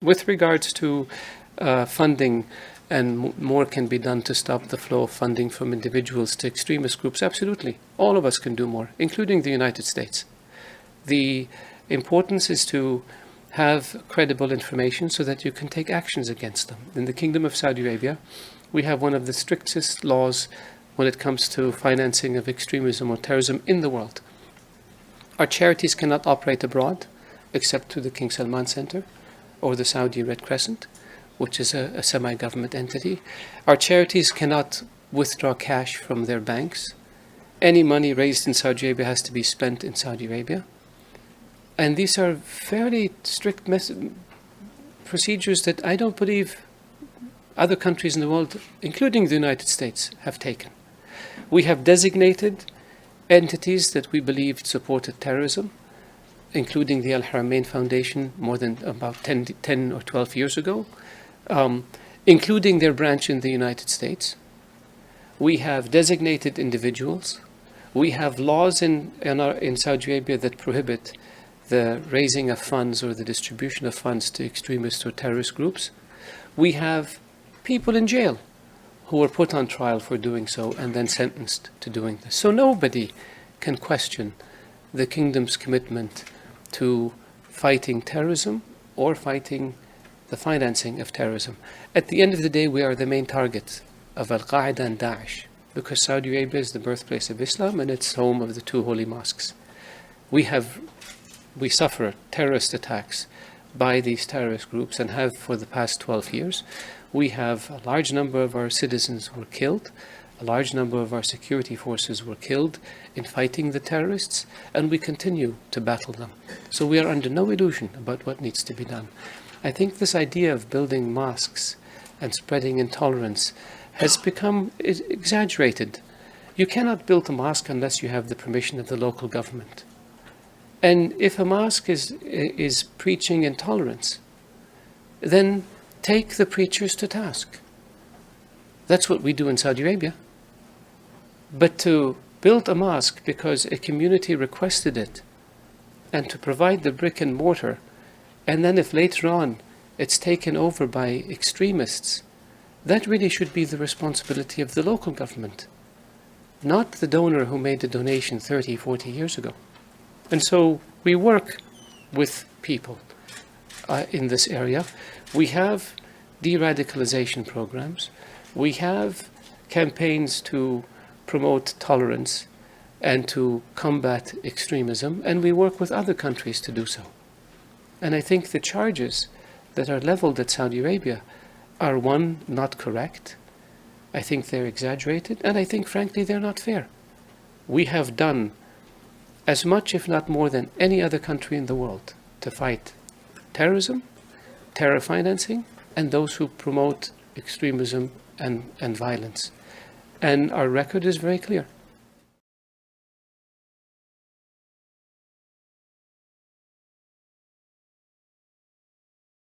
With regards to funding, and more can be done to stop the flow of funding from individuals to extremist groups, absolutely. All of us can do more, including the United States. The importance is to have credible information so that you can take actions against them. In the Kingdom of Saudi Arabia, we have one of the strictest laws when it comes to financing of extremism or terrorism in the world. Our charities cannot operate abroad except through the King Salman Center or the Saudi Red Crescent, which is a semi-government entity. Our charities cannot withdraw cash from their banks. Any money raised in Saudi Arabia has to be spent in Saudi Arabia. And these are fairly strict procedures that I don't believe other countries in the world, including the United States, have taken. We have designated entities that we believed supported terrorism, including the Al-Haramain Foundation more than about 10 or 12 years ago, including their branch in the United States. We have designated individuals. We have laws in Saudi Arabia that prohibit the raising of funds or the distribution of funds to extremist or terrorist groups. We have people in jail who were put on trial for doing so and then sentenced to doing this. So nobody can question the kingdom's commitment to fighting terrorism or fighting the financing of terrorism. At the end of the day, we are the main target of Al-Qaïda and Daesh, because Saudi Arabia is the birthplace of Islam and it's home of the two holy mosques. We suffer terrorist attacks by these terrorist groups and have for the past 12 years. We have a large number of our citizens were killed. A large number of our security forces were killed in fighting the terrorists, and we continue to battle them. So we are under no illusion about what needs to be done. I think this idea of building mosques and spreading intolerance has become exaggerated. You cannot build a mosque unless you have the permission of the local government. And if a mosque is preaching intolerance, then take the preachers to task. That's what we do in Saudi Arabia. But to build a mosque because a community requested it, and to provide the brick and mortar, and then if later on it's taken over by extremists, that really should be the responsibility of the local government, not the donor who made the donation 30, 40 years ago. And so we work with people in this area. We have de-radicalization programs. We have campaigns to promote tolerance and to combat extremism, and we work with other countries to do so. And I think the charges that are leveled at Saudi Arabia are, one, not correct. I think they're exaggerated, and I think, frankly, they're not fair. We have done as much, if not more, than any other country in the world to fight terrorism, terror financing, and those who promote extremism and violence. And our record is very clear.